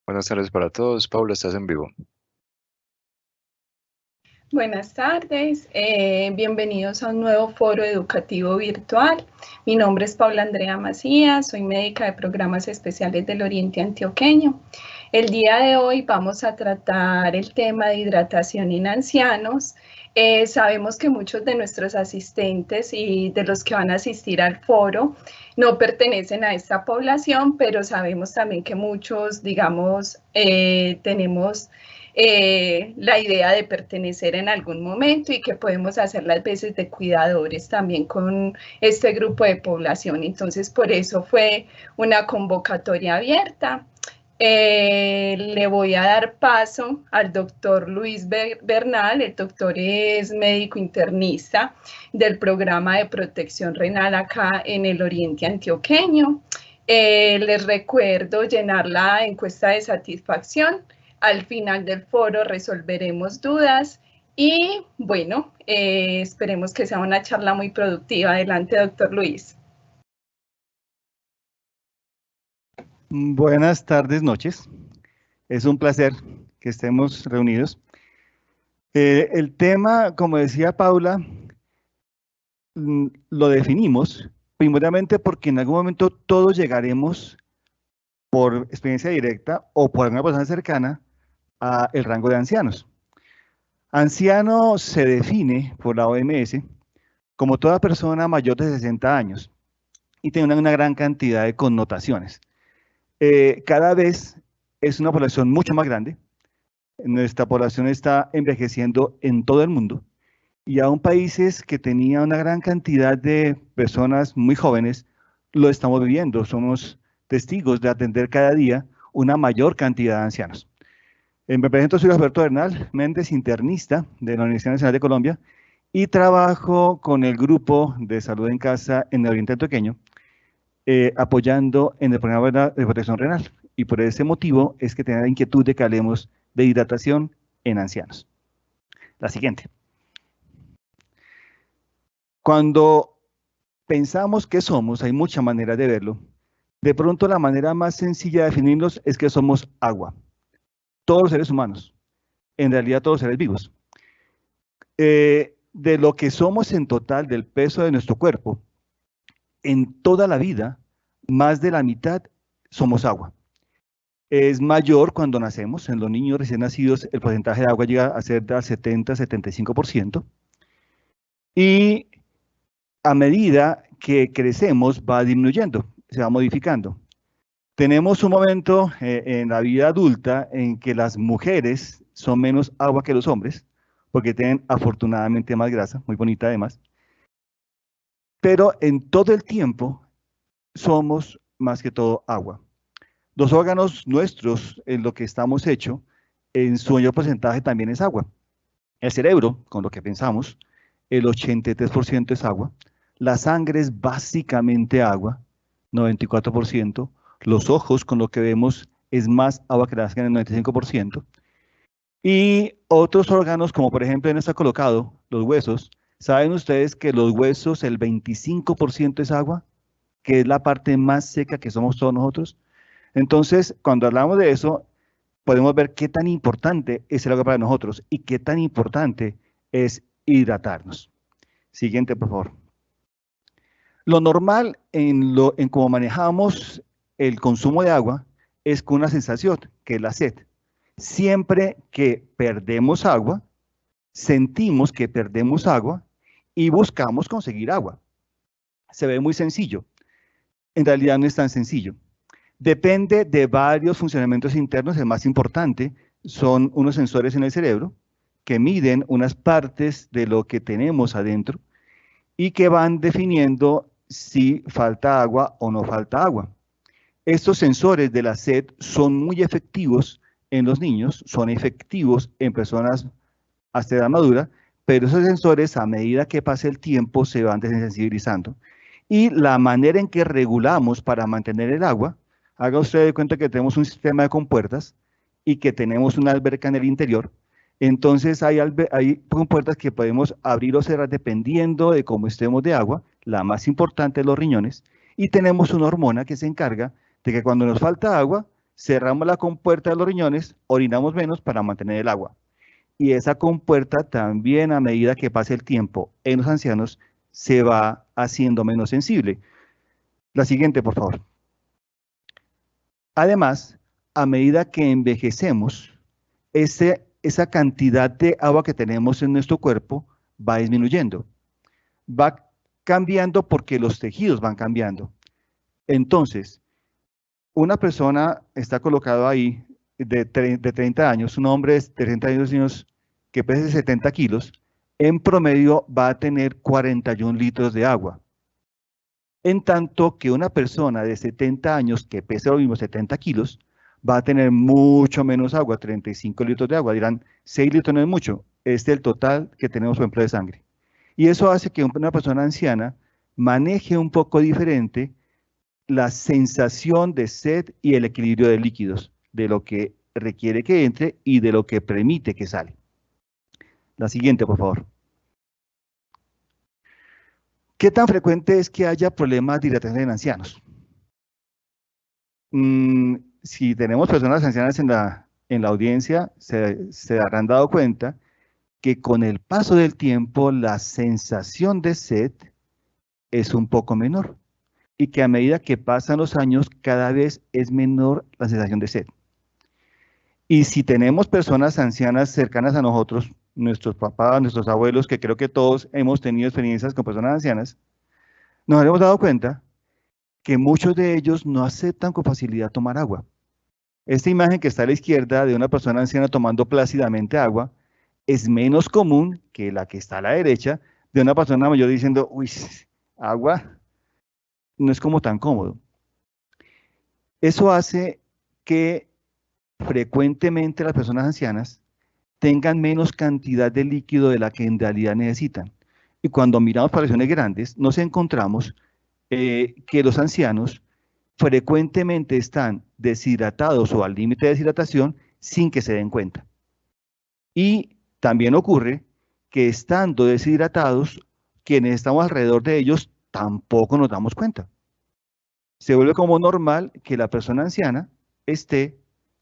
Buenas tardes para todos. Paula, estás en vivo. Buenas tardes, bienvenidos a un nuevo foro educativo virtual. Mi nombre es Paula Andrea Macías, soy médica de programas especiales del Oriente Antioqueño. El día de hoy vamos a tratar el tema de hidratación en ancianos. Sabemos que muchos de nuestros asistentes y de los que van a asistir al foro no pertenecen a esta población, pero sabemos también que muchos, digamos, tenemos la idea de pertenecer en algún momento y que podemos hacer las veces de cuidadores también con este grupo de población. Entonces, por eso fue una convocatoria abierta. Le voy a dar paso al doctor Luis Bernal. El doctor es médico internista del programa de protección renal acá en el Oriente Antioqueño. Les recuerdo llenar la encuesta de satisfacción. Al final del foro resolveremos dudas y bueno, esperemos que sea una charla muy productiva. Adelante, doctor Luis. Buenas tardes, noches. Es un placer que estemos reunidos. El tema, como decía Paula, lo definimos primordialmente porque en algún momento todos llegaremos por experiencia directa o por alguna persona cercana a el rango de ancianos. Anciano se define por la OMS como toda persona mayor de 60 años y tiene una gran cantidad de connotaciones. Cada vez es una población mucho más grande. Nuestra población está envejeciendo en todo el mundo y aún países que tenían una gran cantidad de personas muy jóvenes lo estamos viviendo. Somos testigos de atender cada día una mayor cantidad de ancianos. Me presento, soy Alberto Bernal Méndez, internista de la Universidad Nacional de Colombia y trabajo con el grupo de salud en casa en el Oriente Antioqueño, apoyando en el programa de protección renal. Y por ese motivo es que tengo la inquietud de que hablemos de hidratación en ancianos. La siguiente. Cuando pensamos que somos, hay muchas maneras de verlo. De pronto la manera más sencilla de definirnos es que somos agua. Todos los seres humanos, en realidad todos los seres vivos. De lo que somos en total, del peso de nuestro cuerpo, en toda la vida, más de la mitad somos agua. Es mayor cuando nacemos. En los niños recién nacidos el porcentaje de agua llega a ser del 70-75%. Y a medida que crecemos va disminuyendo, se va modificando. Tenemos un momento en la vida adulta en que las mujeres son menos agua que los hombres, porque tienen afortunadamente más grasa, muy bonita además. Pero en todo el tiempo somos más que todo agua. Los órganos nuestros, en lo que estamos hechos, en su mayor porcentaje también es agua. El cerebro, con lo que pensamos, el 83% es agua. La sangre es básicamente agua, 94%. Los ojos, con lo que vemos, es más agua que la sangre, el 95%. Y otros órganos, como por ejemplo en está colocado, los huesos. ¿Saben ustedes que los huesos, el 25% es agua? Que es la parte más seca que somos todos nosotros. Entonces, cuando hablamos de eso, podemos ver qué tan importante es el agua para nosotros y qué tan importante es hidratarnos. Siguiente, por favor. Lo normal en cómo manejamos el consumo de agua es con una sensación, que es la sed. Siempre que perdemos agua, sentimos que perdemos agua y buscamos conseguir agua. Se ve muy sencillo. En realidad no es tan sencillo. Depende de varios funcionamientos internos. El más importante son unos sensores en el cerebro que miden unas partes de lo que tenemos adentro y que van definiendo si falta agua o no falta agua. Estos sensores de la sed son muy efectivos en los niños, son efectivos en personas hasta edad madura, pero esos sensores a medida que pasa el tiempo se van desensibilizando. Y la manera en que regulamos para mantener el agua, haga usted de cuenta que tenemos un sistema de compuertas y que tenemos una alberca en el interior. Entonces hay compuertas que podemos abrir o cerrar dependiendo de cómo estemos de agua. La más importante es los riñones. Y tenemos una hormona que se encarga de que cuando nos falta agua, cerramos la compuerta de los riñones, orinamos menos para mantener el agua. Y esa compuerta también, a medida que pase el tiempo en los ancianos, se va haciendo menos sensible. La siguiente, por favor. Además, a medida que envejecemos, esa cantidad de agua que tenemos en nuestro cuerpo va disminuyendo. Va cambiando porque los tejidos van cambiando. Entonces, una persona está colocado ahí de 30 años, un hombre de 30 años que pese 70 kilos, en promedio va a tener 41 litros de agua. En tanto que una persona de 70 años que pesa lo mismo 70 kilos, va a tener mucho menos agua, 35 litros de agua. Dirán, 6 litros no es mucho, este es el total que tenemos por ejemplo de sangre. Y eso hace que una persona anciana maneje un poco diferente la sensación de sed y el equilibrio de líquidos, de lo que requiere que entre y de lo que permite que sale. La siguiente, por favor. ¿Qué tan frecuente es que haya problemas de hidratación en ancianos? Si tenemos personas ancianas en la audiencia, se habrán dado cuenta que con el paso del tiempo la sensación de sed es un poco menor y que a medida que pasan los años cada vez es menor la sensación de sed. Y si tenemos personas ancianas cercanas a nosotros, nuestros papás, nuestros abuelos, que creo que todos hemos tenido experiencias con personas ancianas, nos hemos dado cuenta que muchos de ellos no aceptan con facilidad tomar agua. Esta imagen que está a la izquierda de una persona anciana tomando plácidamente agua es menos común que la que está a la derecha de una persona mayor diciendo, uy, agua no es como tan cómodo. Eso hace que frecuentemente las personas ancianas tengan menos cantidad de líquido de la que en realidad necesitan. Y cuando miramos poblaciones grandes, nos encontramos que los ancianos frecuentemente están deshidratados o al límite de deshidratación sin que se den cuenta. Y también ocurre que estando deshidratados, quienes estamos alrededor de ellos tampoco nos damos cuenta. Se vuelve como normal que la persona anciana esté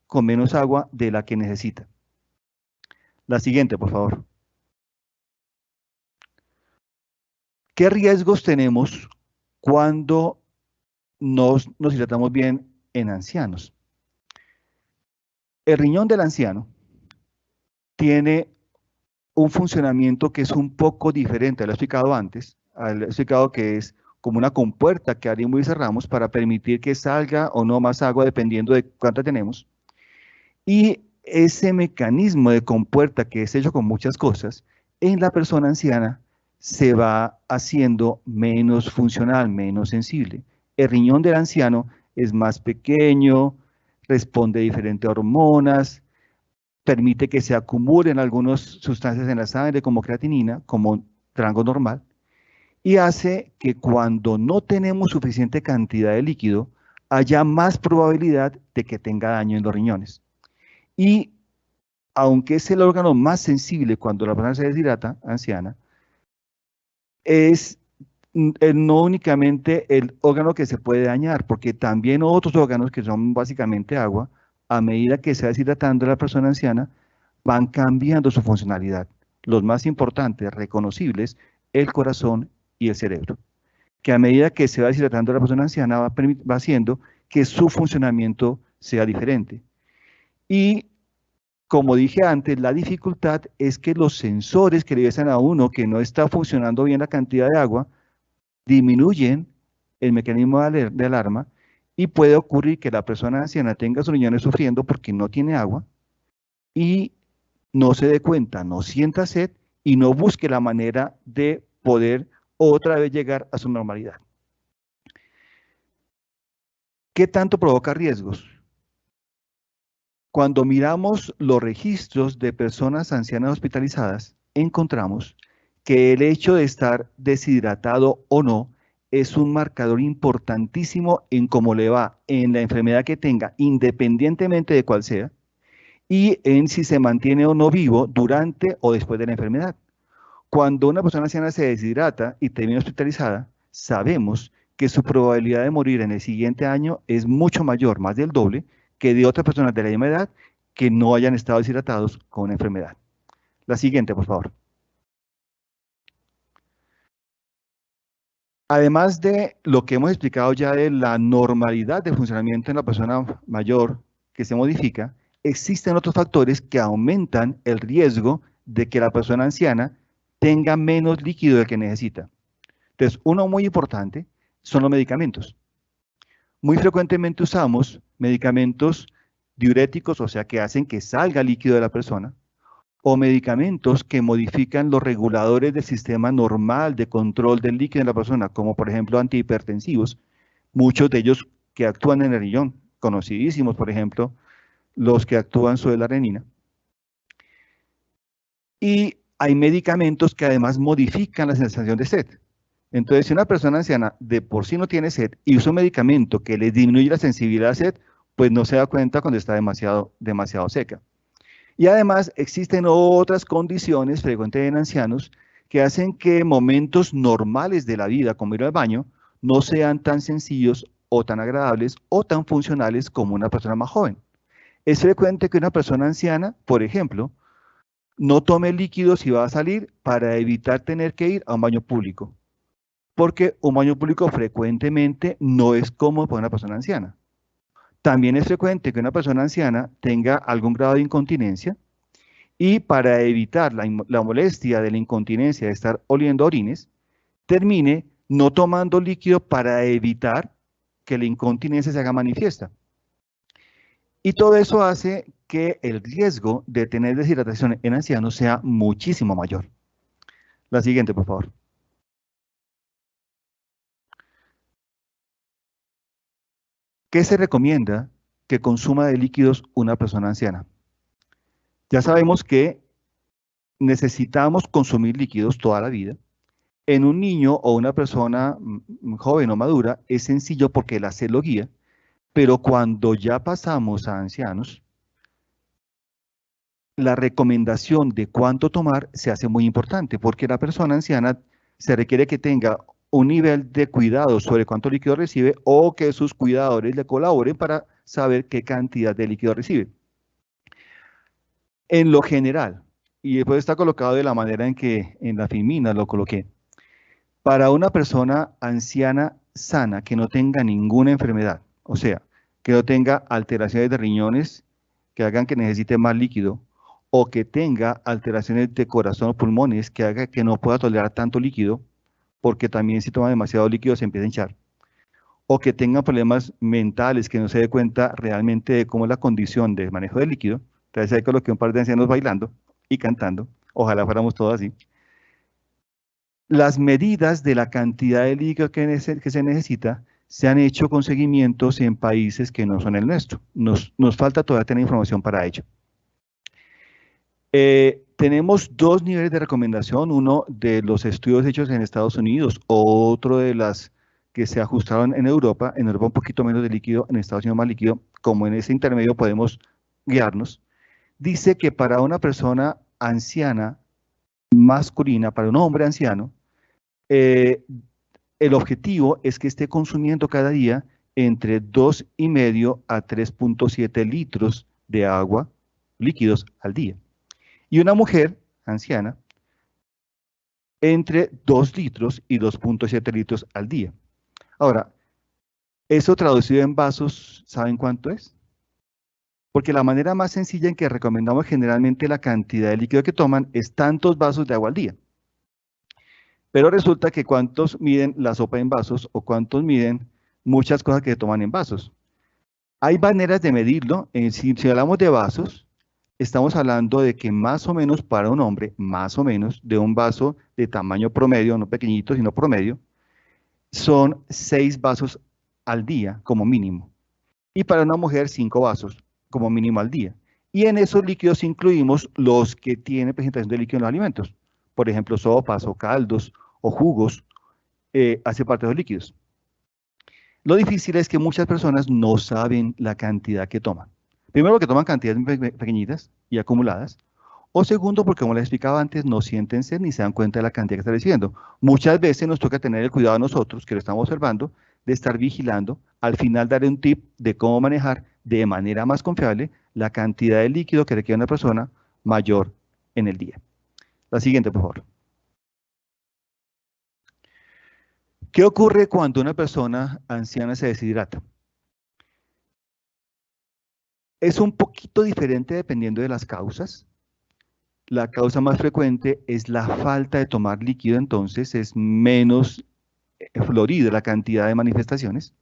con menos agua de la que necesita. La siguiente, por favor. ¿Qué riesgos tenemos cuando nos hidratamos bien en ancianos? El riñón del anciano tiene un funcionamiento que es un poco diferente, lo he explicado antes, le he explicado que es como una compuerta que abrimos y cerramos para permitir que salga o no más agua dependiendo de cuánta tenemos. Y ese mecanismo de compuerta que es hecho con muchas cosas, en la persona anciana se va haciendo menos funcional, menos sensible. El riñón del anciano es más pequeño, responde a diferentes hormonas, permite que se acumulen algunas sustancias en la sangre como creatinina, como rango normal, y hace que cuando no tenemos suficiente cantidad de líquido, haya más probabilidad de que tenga daño en los riñones. Y aunque es el órgano más sensible cuando la persona se deshidrata, anciana, es no únicamente el órgano que se puede dañar, porque también otros órganos que son básicamente agua, a medida que se va deshidratando la persona anciana, van cambiando su funcionalidad. Los más importantes, reconocibles, el corazón y el cerebro, que a medida que se va deshidratando la persona anciana va haciendo que su funcionamiento sea diferente. Y como dije antes, la dificultad es que los sensores que le dicen a uno que no está funcionando bien la cantidad de agua, disminuyen el mecanismo de alarma y puede ocurrir que la persona anciana tenga sus riñones sufriendo porque no tiene agua y no se dé cuenta, no sienta sed y no busque la manera de poder otra vez llegar a su normalidad. ¿Qué tanto provoca riesgos? Cuando miramos los registros de personas ancianas hospitalizadas, encontramos que el hecho de estar deshidratado o no es un marcador importantísimo en cómo le va en la enfermedad que tenga, independientemente de cuál sea, y en si se mantiene o no vivo durante o después de la enfermedad. Cuando una persona anciana se deshidrata y termina hospitalizada, sabemos que su probabilidad de morir en el siguiente año es mucho mayor, más del doble, que de otras personas de la misma edad que no hayan estado deshidratados con una enfermedad. La siguiente, por favor. Además de lo que hemos explicado ya de la normalidad de funcionamiento en la persona mayor que se modifica, existen otros factores que aumentan el riesgo de que la persona anciana tenga menos líquido del que necesita. Entonces, uno muy importante son los medicamentos. Muy frecuentemente usamos medicamentos diuréticos, o sea, que hacen que salga líquido de la persona, o medicamentos que modifican los reguladores del sistema normal de control del líquido en la persona, como por ejemplo antihipertensivos, muchos de ellos que actúan en el riñón, conocidísimos, por ejemplo, los que actúan sobre la renina. Y hay medicamentos que además modifican la sensación de sed. Entonces, si una persona anciana de por sí no tiene sed y usa un medicamento que le disminuye la sensibilidad a la sed, pues no se da cuenta cuando está demasiado seca. Y además existen otras condiciones frecuentes en ancianos que hacen que momentos normales de la vida, como ir al baño, no sean tan sencillos o tan agradables o tan funcionales como una persona más joven. Es frecuente que una persona anciana, por ejemplo, no tome líquidos si va a salir para evitar tener que ir a un baño público, porque un baño público frecuentemente no es cómodo para una persona anciana. También es frecuente que una persona anciana tenga algún grado de incontinencia y para evitar la molestia de la incontinencia de estar oliendo orines, termine no tomando líquido para evitar que la incontinencia se haga manifiesta. Y todo eso hace que el riesgo de tener deshidratación en ancianos sea muchísimo mayor. La siguiente, por favor. ¿Qué se recomienda que consuma de líquidos una persona anciana? Ya sabemos que necesitamos consumir líquidos toda la vida. En un niño o una persona joven o madura es sencillo porque la sed lo guía, pero cuando ya pasamos a ancianos, la recomendación de cuánto tomar se hace muy importante porque la persona anciana se requiere que tenga un nivel de cuidado sobre cuánto líquido recibe o que sus cuidadores le colaboren para saber qué cantidad de líquido recibe. En lo general, y después está colocado de la manera en que en la filmina lo coloqué, para una persona anciana sana que no tenga ninguna enfermedad, o sea, que no tenga alteraciones de riñones que hagan que necesite más líquido, o que tenga alteraciones de corazón o pulmones que haga que no pueda tolerar tanto líquido, porque también si toma demasiado líquido se empieza a hinchar, o que tenga problemas mentales que no se dé cuenta realmente de cómo es la condición de manejo del líquido. Entonces ahí coloqué un par de ancianos bailando y cantando, ojalá fuéramos todos así. Las medidas de la cantidad de líquido que se necesita se han hecho con seguimientos en países que no son el nuestro. Nos falta todavía tener información para ello. Tenemos dos niveles de recomendación, uno de los estudios hechos en Estados Unidos, otro de las que se ajustaron en Europa un poquito menos de líquido, en Estados Unidos más líquido, como en ese intermedio podemos guiarnos. Dice que para una persona anciana masculina, para un hombre anciano, el objetivo es que esté consumiendo cada día entre 2,5 a 3,7 litros de agua líquidos al día. Y una mujer anciana, entre 2 litros y 2,7 litros al día. Ahora, eso traducido en vasos, ¿saben cuánto es? Porque la manera más sencilla en que recomendamos generalmente la cantidad de líquido que toman es tantos vasos de agua al día. Pero resulta que cuántos miden la sopa en vasos o cuántos miden muchas cosas que se toman en vasos. Hay maneras de medirlo. Si hablamos de vasos, estamos hablando de que más o menos para un hombre, más o menos de un vaso de tamaño promedio, no pequeñito, sino promedio, son 6 vasos al día como mínimo. Y para una mujer 5 vasos como mínimo al día. Y en esos líquidos incluimos los que tienen presentación de líquido en los alimentos. Por ejemplo, sopas o caldos o jugos, hace parte de los líquidos. Lo difícil es que muchas personas no saben la cantidad que toman. Primero, porque toman cantidades pequeñitas y acumuladas. O segundo, porque como les explicaba antes, no sienten sed ni se dan cuenta de la cantidad que están recibiendo. Muchas veces nos toca tener el cuidado a nosotros, que lo estamos observando, de estar vigilando, al final daré un tip de cómo manejar de manera más confiable la cantidad de líquido que requiere una persona mayor en el día. La siguiente, por favor. ¿Qué ocurre cuando una persona anciana se deshidrata? Es un poquito diferente dependiendo de las causas. La causa más frecuente es la falta de tomar líquido, entonces es menos florida la cantidad de manifestaciones.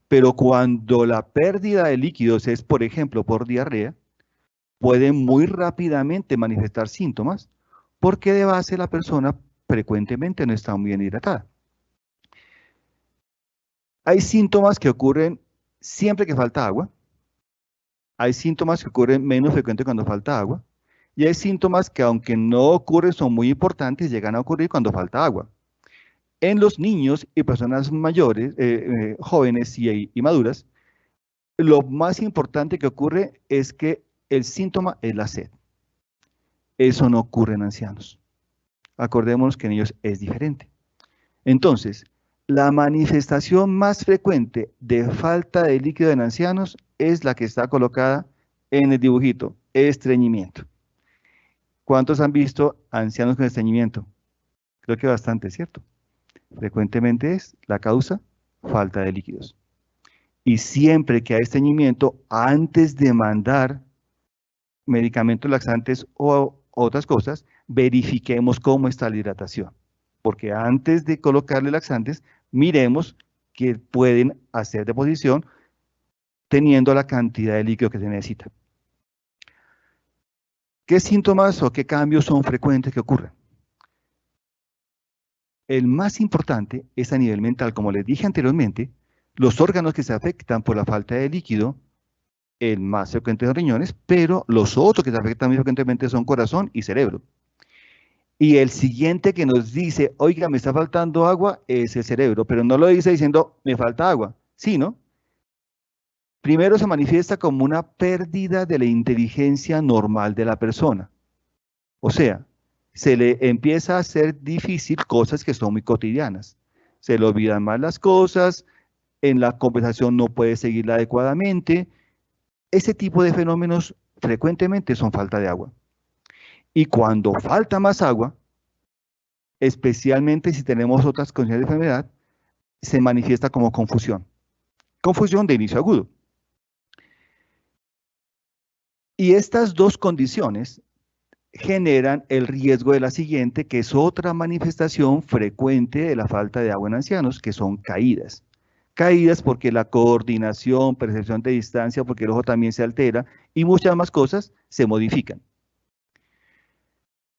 Pero cuando la pérdida de líquidos es, por ejemplo, por diarrea, puede muy rápidamente manifestar síntomas, porque de base la persona frecuentemente no está muy bien hidratada. Hay síntomas que ocurren siempre que falta agua. Hay síntomas que ocurren menos frecuente cuando falta agua. Y hay síntomas que, aunque no ocurren, son muy importantes y llegan a ocurrir cuando falta agua. En los niños y personas mayores, jóvenes y maduras, lo más importante que ocurre es que el síntoma es la sed. Eso no ocurre en ancianos. Acordémonos que en ellos es diferente. Entonces, la manifestación más frecuente de falta de líquido en ancianos es la que está colocada en el dibujito, estreñimiento. ¿Cuántos han visto ancianos con estreñimiento? Creo que bastante, ¿cierto? Frecuentemente es la causa falta de líquidos. Y siempre que hay estreñimiento, antes de mandar medicamentos laxantes o otras cosas, verifiquemos cómo está la hidratación. Porque antes de colocarle laxantes, miremos que pueden hacer deposición teniendo la cantidad de líquido que se necesita. ¿Qué síntomas o qué cambios son frecuentes que ocurren? El más importante es a nivel mental. Como les dije anteriormente, los órganos que se afectan por la falta de líquido, el más frecuente son riñones, pero los otros que se afectan muy frecuentemente son corazón y cerebro. Y el siguiente que nos dice, oiga, me está faltando agua, es el cerebro, pero no lo dice diciendo, me falta agua, sino, primero se manifiesta como una pérdida de la inteligencia normal de la persona. O sea, se le empieza a hacer difícil cosas que son muy cotidianas. Se le olvidan más las cosas, en la conversación no puede seguirla adecuadamente. Ese tipo de fenómenos frecuentemente son falta de agua. Y cuando falta más agua, especialmente si tenemos otras condiciones de enfermedad, se manifiesta como confusión. Confusión de inicio agudo. Y estas dos condiciones generan el riesgo de la siguiente, que es otra manifestación frecuente de la falta de agua en ancianos, que son caídas. Caídas porque la coordinación, percepción de distancia, porque el ojo también se altera y muchas más cosas se modifican.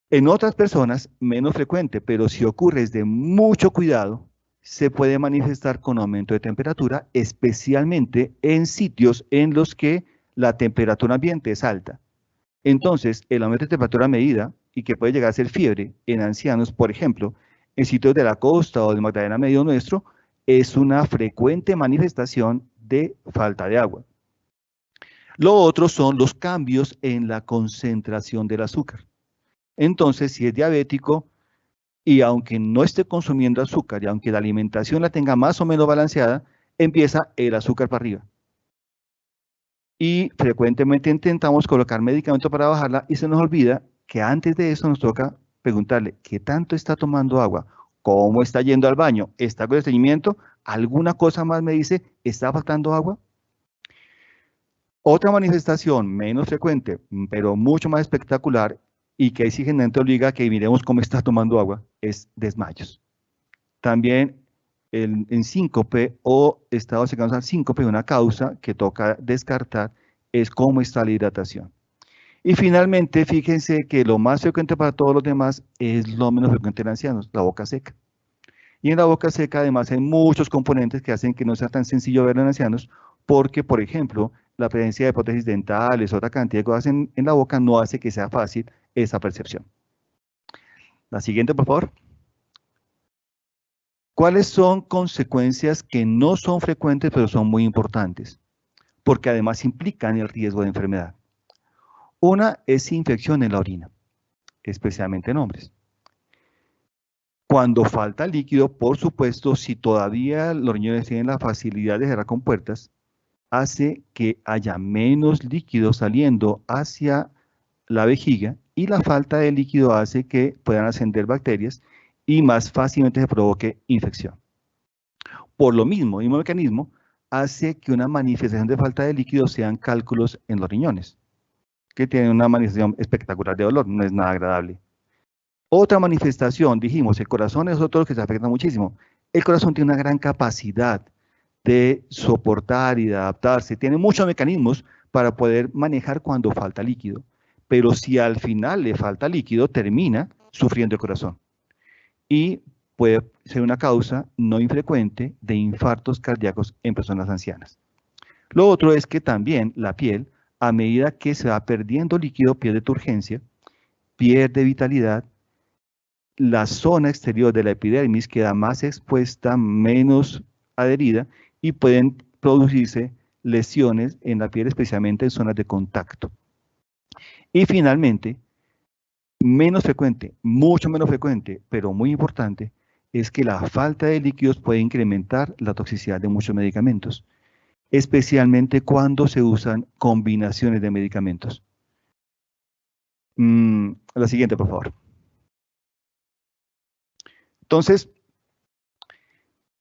En otras personas, menos frecuente, pero si ocurre es de mucho cuidado, se puede manifestar con aumento de temperatura, especialmente en sitios en los que la temperatura ambiente es alta. Entonces, el aumento de temperatura medida, y que puede llegar a ser fiebre en ancianos, por ejemplo, en sitios de la costa o de Magdalena Medio Nuestro, es una frecuente manifestación de falta de agua. Lo otro son los cambios en la concentración del azúcar. Entonces, si es diabético, y aunque no esté consumiendo azúcar, y aunque la alimentación la tenga más o menos balanceada, empieza el azúcar para arriba. Y frecuentemente intentamos colocar medicamento para bajarla y se nos olvida que antes de eso nos toca preguntarle, ¿qué tanto está tomando agua? ¿Cómo está yendo al baño? ¿Está con estreñimiento? ¿Alguna cosa más me dice, está faltando agua? Otra manifestación menos frecuente, pero mucho más espectacular, y que exigente obliga a que miremos cómo está tomando agua, es desmayos. También en síncope o estado cercanos al síncope, una causa que toca descartar es cómo está la hidratación. Y finalmente, fíjense que lo más frecuente para todos los demás es lo menos frecuente en ancianos, la boca seca. Y en la boca seca además hay muchos componentes que hacen que no sea tan sencillo verlo en ancianos, porque, por ejemplo, la presencia de prótesis dentales, otra cantidad de cosas en la boca no hace que sea fácil esa percepción. La siguiente, por favor. ¿Cuáles son consecuencias que no son frecuentes pero son muy importantes? Porque además implican el riesgo de enfermedad. Una es infección en la orina, especialmente en hombres. Cuando falta líquido, por supuesto, si todavía los riñones tienen la facilidad de cerrar compuertas, hace que haya menos líquido saliendo hacia la vejiga y la falta de líquido hace que puedan ascender bacterias y más fácilmente se provoque infección. Por lo mismo mecanismo hace que una manifestación de falta de líquido sean cálculos en los riñones, que tienen una manifestación espectacular de dolor, no es nada agradable. Otra manifestación, dijimos, el corazón es otro que se afecta muchísimo. El corazón tiene una gran capacidad de soportar y de adaptarse, tiene muchos mecanismos para poder manejar cuando falta líquido, pero si al final le falta líquido, termina sufriendo el corazón. Y puede ser una causa no infrecuente de infartos cardíacos en personas ancianas. Lo otro es que también la piel, a medida que se va perdiendo líquido, pierde turgencia, pierde vitalidad, la zona exterior de la epidermis queda más expuesta, menos adherida, y pueden producirse lesiones en la piel, especialmente en zonas de contacto. Y finalmente, menos frecuente, mucho menos frecuente, pero muy importante, es que la falta de líquidos puede incrementar la toxicidad de muchos medicamentos, especialmente cuando se usan combinaciones de medicamentos. La siguiente, por favor. Entonces,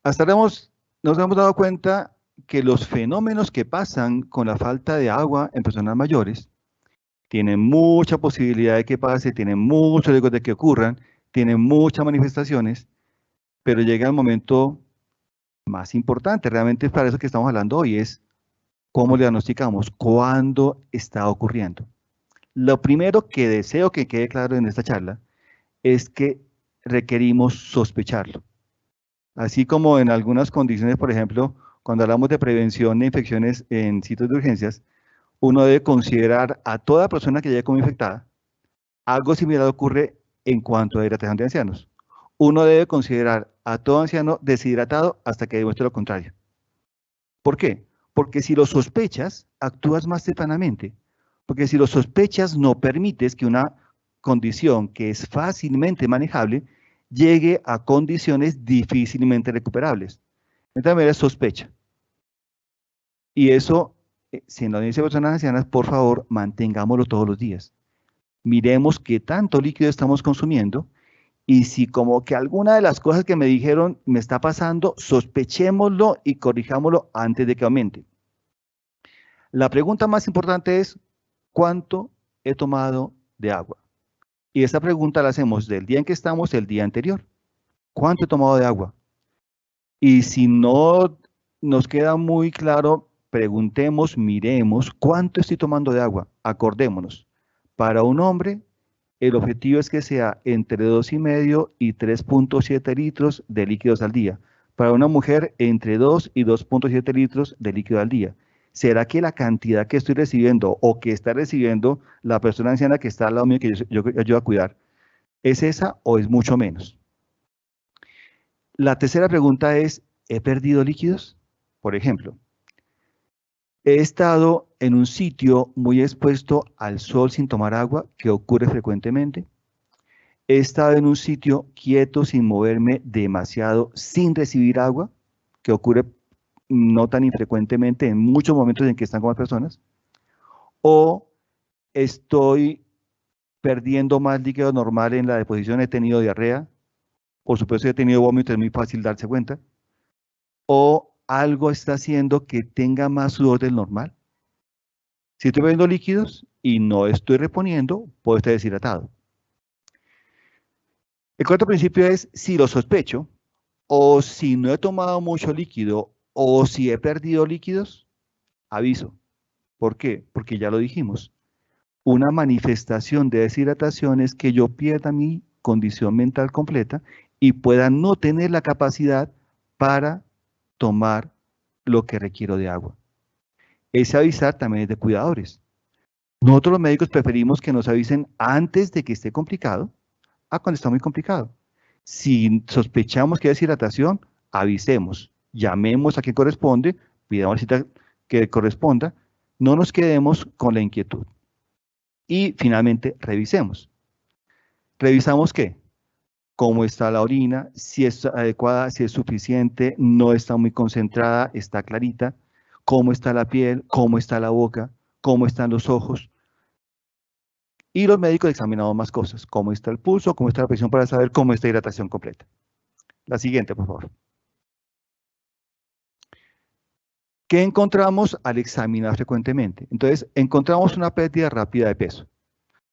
hasta ahora nos hemos dado cuenta que los fenómenos que pasan con la falta de agua en personas mayores tienen mucha posibilidad de que pase, tienen muchos riesgos de que ocurran, tienen muchas manifestaciones, pero llega el momento más importante, realmente es para eso que estamos hablando hoy, es cómo le diagnosticamos, cuándo está ocurriendo. Lo primero que deseo que quede claro en esta charla es que requerimos sospecharlo. Así como en algunas condiciones, por ejemplo, cuando hablamos de prevención de infecciones en sitios de urgencias, uno debe considerar a toda persona que llegue como infectada. Algo similar ocurre en cuanto a hidratación de ancianos. Uno debe considerar a todo anciano deshidratado hasta que demuestre lo contrario. ¿Por qué? Porque si lo sospechas, actúas más tempranamente. Porque si lo sospechas, no permites que una condición que es fácilmente manejable llegue a condiciones difícilmente recuperables. De esta manera, sospecha. Y eso, si en la audiencia de personas ancianas, por favor, mantengámoslo todos los días. Miremos qué tanto líquido estamos consumiendo y si como que alguna de las cosas que me dijeron me está pasando, sospechémoslo y corrijámoslo antes de que aumente. La pregunta más importante es, ¿cuánto he tomado de agua? Y esa pregunta la hacemos del día en que estamos, el día anterior. ¿Cuánto he tomado de agua? Y si no nos queda muy claro, preguntemos, miremos, ¿cuánto estoy tomando de agua? Acordémonos. Para un hombre, el objetivo es que sea entre 2,5 y 3,7 litros de líquidos al día. Para una mujer, entre 2 y 2,7 litros de líquido al día. ¿Será que la cantidad que estoy recibiendo o que está recibiendo la persona anciana que está al lado mío, que yo ayudo a cuidar, es esa o es mucho menos? La tercera pregunta es, ¿he perdido líquidos? Por ejemplo, he estado en un sitio muy expuesto al sol sin tomar agua, que ocurre frecuentemente. He estado en un sitio quieto, sin moverme demasiado, sin recibir agua, que ocurre no tan infrecuentemente en muchos momentos en que están con las personas. O estoy perdiendo más líquido normal en la deposición, he tenido diarrea. Por supuesto, he tenido vómito, es muy fácil darse cuenta. O algo está haciendo que tenga más sudor del normal. Si estoy bebiendo líquidos y no estoy reponiendo, puedo estar deshidratado. El cuarto principio es, si lo sospecho, o si no he tomado mucho líquido, o si he perdido líquidos, aviso. ¿Por qué? Porque ya lo dijimos. Una manifestación de deshidratación es que yo pierda mi condición mental completa y pueda no tener la capacidad para tomar lo que requiero de agua. Ese avisar también es de cuidadores. Nosotros los médicos preferimos que nos avisen antes de que esté complicado a cuando está muy complicado. Si sospechamos que hay deshidratación, avisemos, llamemos a quien corresponde, pidamos la cita que corresponda, no nos quedemos con la inquietud. Y finalmente, revisemos. ¿Revisamos qué? Cómo está la orina, si es adecuada, si es suficiente, no está muy concentrada, está clarita. cómo está la piel, cómo está la boca, cómo están los ojos. Y los médicos examinamos más cosas, cómo está el pulso, cómo está la presión para saber cómo está la hidratación completa. La siguiente, por favor. ¿Qué encontramos al examinar frecuentemente? Entonces, encontramos una pérdida rápida de peso.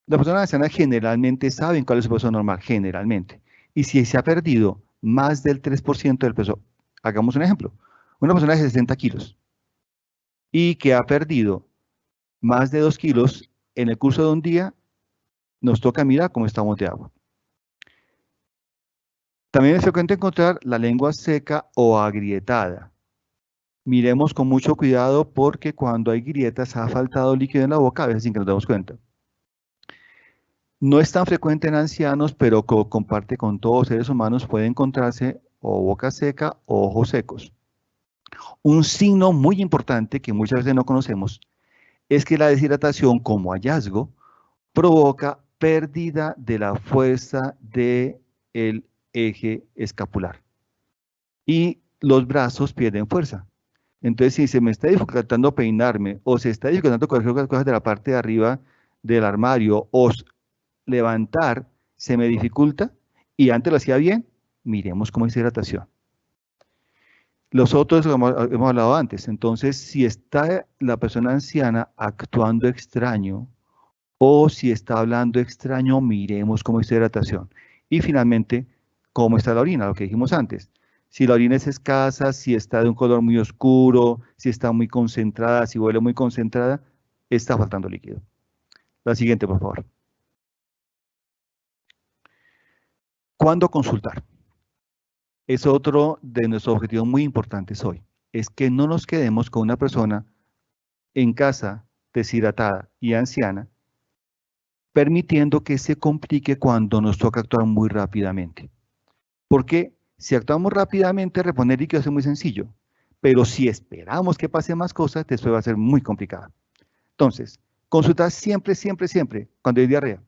Las personas ancianas generalmente saben cuál es su peso normal, generalmente. Y si se ha perdido más del 3% del peso, hagamos un ejemplo. Una persona de 60 kilos y que ha perdido más de 2 kilos en el curso de un día, nos toca mirar cómo estamos de agua. También es frecuente encontrar la lengua seca o agrietada. Miremos con mucho cuidado porque cuando hay grietas ha faltado líquido en la boca, a veces sin que nos demos cuenta. No es tan frecuente en ancianos, pero comparte con todos los seres humanos, puede encontrarse o boca seca o ojos secos. Un signo muy importante que muchas veces no conocemos es que la deshidratación como hallazgo provoca pérdida de la fuerza del eje escapular y los brazos pierden fuerza. Entonces, si se me está dificultando peinarme o se está dificultando coger las cosas de la parte de arriba del armario o levantar se me dificulta y antes lo hacía bien, miremos cómo es hidratación. Los otros hemos hablado antes. Entonces, si está la persona anciana actuando extraño o si está hablando extraño, miremos cómo es hidratación. Y finalmente, cómo está la orina, lo que dijimos antes. Si la orina es escasa, si está de un color muy oscuro, si está muy concentrada, si huele muy concentrada, está faltando líquido. La siguiente, por favor. ¿Cuándo consultar? Es otro de nuestros objetivos muy importantes hoy. Es que no nos quedemos con una persona en casa deshidratada y anciana, permitiendo que se complique cuando nos toca actuar muy rápidamente. Porque si actuamos rápidamente, reponer líquido es muy sencillo, pero si esperamos que pase más cosas, después va a ser muy complicado. Entonces, consultar siempre, siempre, siempre cuando hay diarrea.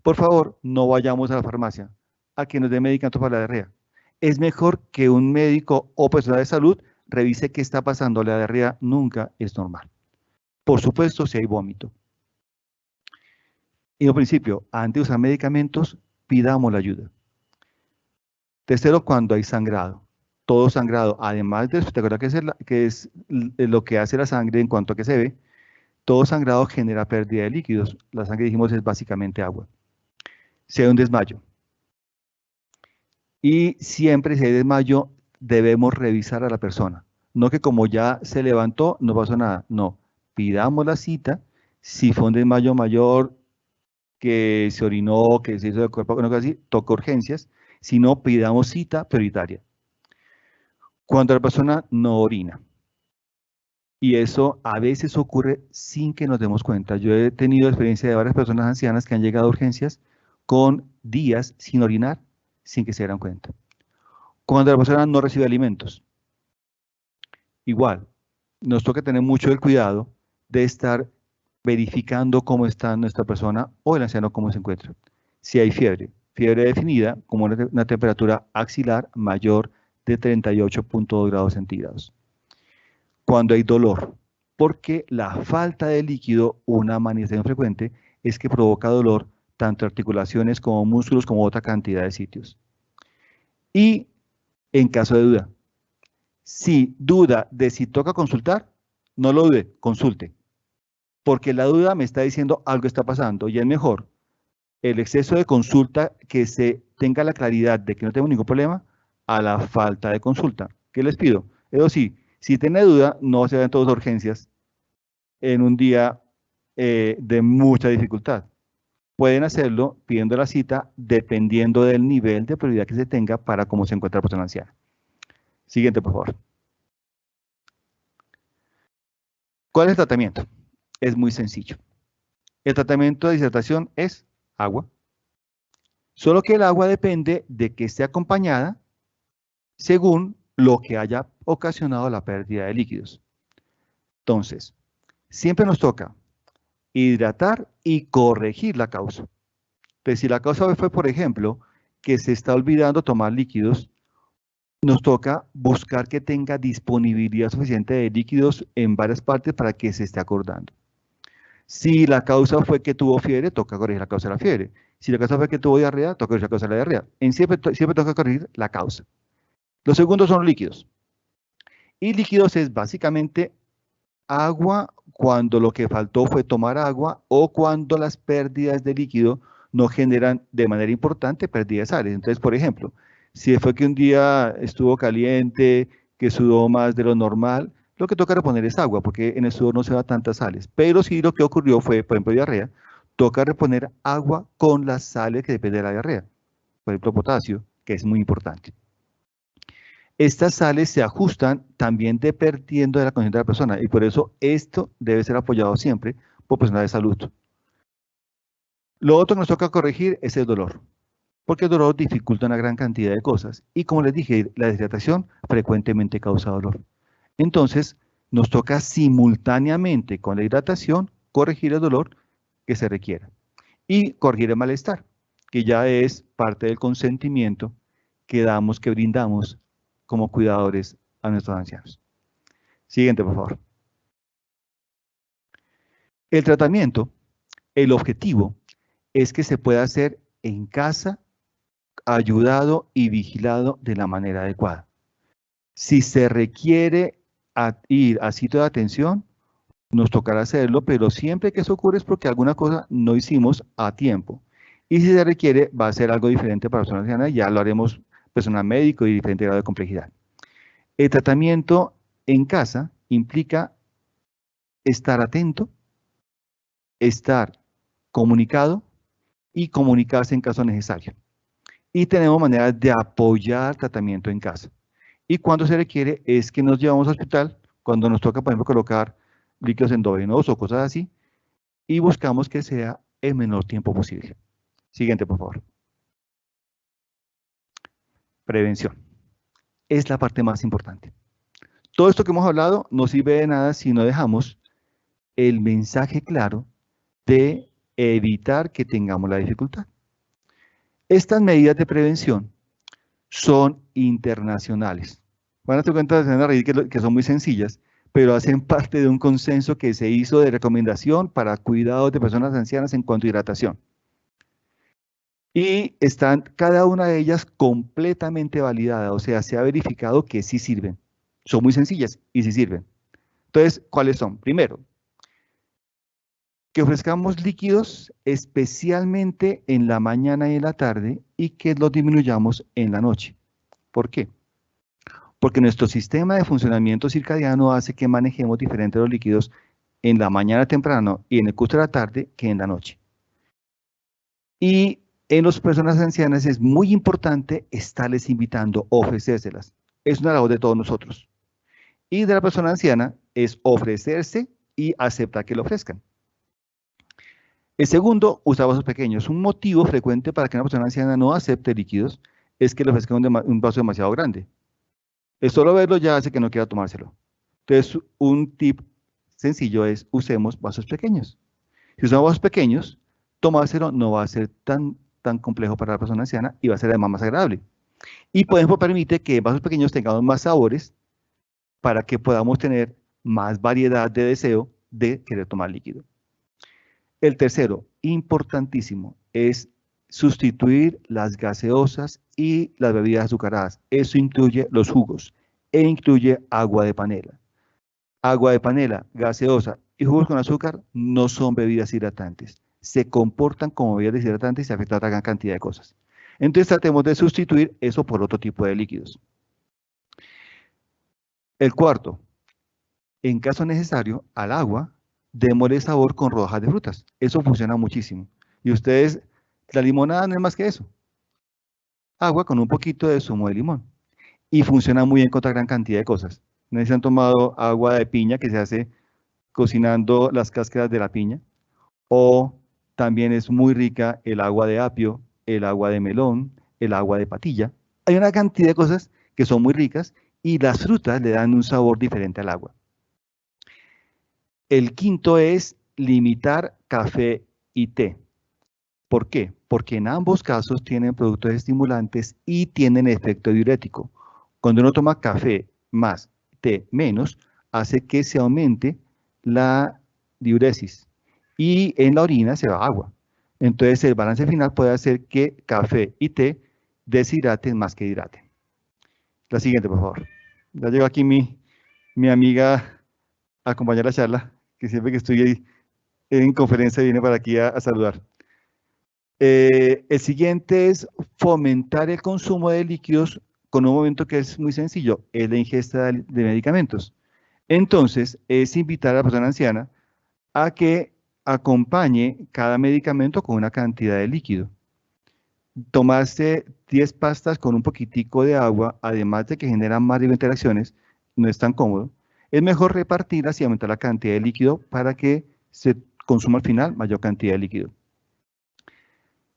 Por favor, no vayamos a la farmacia a que nos dé medicamentos para la diarrea. Es mejor que un médico o persona de salud revise qué está pasando. La diarrea nunca es normal. Por supuesto, si hay vómito. Y en principio, antes de usar medicamentos, pidamos la ayuda. Tercero, cuando hay sangrado. Todo sangrado, además de ¿te acuerdas que es lo que hace la sangre en cuanto a que se ve? Todo sangrado genera pérdida de líquidos. La sangre, dijimos, es básicamente agua. Si hay un desmayo. Y siempre si hay desmayo, debemos revisar a la persona. No que como ya se levantó, no pasó nada. No, pidamos la cita. Si fue un desmayo mayor, que se orinó, que se hizo de cuerpo, no, así, toca urgencias. Si no, pidamos cita prioritaria. Cuando la persona no orina. Y eso a veces ocurre sin que nos demos cuenta. Yo he tenido experiencia de varias personas ancianas que han llegado a urgencias con días sin orinar, sin que se dieran cuenta. Cuando la persona no recibe alimentos. Igual, nos toca tener mucho el cuidado de estar verificando cómo está nuestra persona o el anciano cómo se encuentra. Si hay fiebre definida como una temperatura axilar mayor de 38.2 grados centígrados. Cuando hay dolor, porque la falta de líquido, una manifestación frecuente, es que provoca dolor tanto articulaciones como músculos como otra cantidad de sitios. Y en caso de duda, si duda de si toca consultar, no lo dude, consulte. Porque la duda me está diciendo algo está pasando y es mejor el exceso de consulta que se tenga la claridad de que no tengo ningún problema a la falta de consulta. ¿Qué les pido? Eso sí, si tiene duda, no se vayan todas urgencias en un día de mucha dificultad. Pueden hacerlo pidiendo la cita dependiendo del nivel de prioridad que se tenga para cómo se encuentra la persona anciana. Siguiente, por favor. ¿Cuál es el tratamiento? Es muy sencillo. El tratamiento de deshidratación es agua. Solo que el agua depende de que esté acompañada según lo que haya ocasionado la pérdida de líquidos. Entonces, siempre nos toca hidratar y corregir la causa. Pues si la causa fue, por ejemplo, que se está olvidando tomar líquidos nos toca buscar que tenga disponibilidad suficiente de líquidos en varias partes para que se esté acordando. Si la causa fue que tuvo fiebre, toca corregir la causa de la fiebre. Si la causa fue que tuvo diarrea, toca corregir la causa de la diarrea. Siempre toca corregir la causa. Los segundos son líquidos. Y líquidos es básicamente agua cuando lo que faltó fue tomar agua o cuando las pérdidas de líquido no generan de manera importante pérdidas de sales. Entonces, por ejemplo, si fue que un día estuvo caliente, que sudó más de lo normal, lo que toca reponer es agua, porque en el sudor no se va tantas sales. Pero si lo que ocurrió fue, por ejemplo, diarrea, toca reponer agua con las sales que dependen de la diarrea. Por ejemplo, potasio, que es muy importante. Estas sales se ajustan también dependiendo de la condición de la persona y por eso esto debe ser apoyado siempre por personal de salud. Lo otro que nos toca corregir es el dolor, porque el dolor dificulta una gran cantidad de cosas y como les dije, la deshidratación frecuentemente causa dolor. Entonces, nos toca simultáneamente con la hidratación corregir el dolor que se requiera y corregir el malestar, que ya es parte del consentimiento que damos, que brindamos como cuidadores a nuestros ancianos. Siguiente, por favor. El tratamiento, el objetivo es que se pueda hacer en casa, ayudado y vigilado de la manera adecuada. Si se requiere ir a sitio de atención, nos tocará hacerlo, pero siempre que eso ocurre es porque alguna cosa no hicimos a tiempo. Y si se requiere, va a ser algo diferente para personas ancianas, ya lo haremos personal médico y diferente grado de complejidad. El tratamiento en casa implica estar atento, estar comunicado y comunicarse en caso necesario. Y tenemos maneras de apoyar el tratamiento en casa. Y cuando se requiere es que nos llevamos al hospital, cuando nos toca, por ejemplo, colocar líquidos endovenosos o cosas así, y buscamos que sea el menor tiempo posible. Siguiente, por favor. Prevención. Es la parte más importante. Todo esto que hemos hablado no sirve de nada si no dejamos el mensaje claro de evitar que tengamos la dificultad. Estas medidas de prevención son internacionales. Van a dar cuenta que son muy sencillas, pero hacen parte de un consenso que se hizo de recomendación para cuidados de personas ancianas en cuanto a hidratación. Y están cada una de ellas completamente validada, o sea, se ha verificado que sí sirven. Son muy sencillas y sí sirven. Entonces, ¿cuáles son? Primero, que ofrezcamos líquidos especialmente en la mañana y en la tarde y que los disminuyamos en la noche. ¿Por qué? Porque nuestro sistema de funcionamiento circadiano hace que manejemos diferentes los líquidos en la mañana temprano y en el curso de la tarde que en la noche. Y en las personas ancianas es muy importante estarles invitando, ofrecérselas. Es una labor de todos nosotros. Y de la persona anciana es ofrecerse y aceptar que le ofrezcan. El segundo, usar vasos pequeños. Un motivo frecuente para que una persona anciana no acepte líquidos es que le ofrezcan un vaso demasiado grande. Es solo verlo ya hace que no quiera tomárselo. Entonces, un tip sencillo es usemos vasos pequeños. Si usamos vasos pequeños, tomárselo no va a ser tan complejo para la persona anciana y va a ser además más agradable. Y por ejemplo, permite que en vasos pequeños tengamos más sabores para que podamos tener más variedad de deseo de querer tomar líquido. El tercero, importantísimo, es sustituir las gaseosas y las bebidas azucaradas. Eso incluye los jugos e incluye agua de panela. Agua de panela, gaseosa y jugos con azúcar no son bebidas hidratantes. Se comportan como bebidas deshidratantes y se afectan a gran cantidad de cosas. Entonces tratemos de sustituir eso por otro tipo de líquidos. El cuarto, en caso necesario, al agua, démosle sabor con rodajas de frutas. Eso funciona muchísimo. Y ustedes, la limonada no es más que eso. Agua con un poquito de zumo de limón. Y funciona muy bien con otra gran cantidad de cosas. ¿No se han tomado agua de piña que se hace cocinando las cáscaras de la piña? O también es muy rica el agua de apio, el agua de melón, el agua de patilla. Hay una cantidad de cosas que son muy ricas y las frutas le dan un sabor diferente al agua. El quinto es limitar café y té. ¿Por qué? Porque en ambos casos tienen productos estimulantes y tienen efecto diurético. Cuando uno toma café más, té menos, hace que se aumente la diuresis y en la orina se va agua. Entonces el balance final puede hacer que café y té deshidraten más que hidraten. La siguiente, por favor. Ya llegó aquí mi amiga a acompañar la charla, que siempre que estoy ahí en conferencia viene para aquí a saludar. El siguiente es fomentar el consumo de líquidos con un momento que es muy sencillo, es la ingesta de medicamentos. Entonces, es invitar a la persona anciana a que acompañe cada medicamento con una cantidad de líquido. Tomarse 10 pastas con un poquitico de agua, además de que generan más interacciones, no es tan cómodo. Es mejor repartirlas y aumentar la cantidad de líquido para que se consuma al final mayor cantidad de líquido.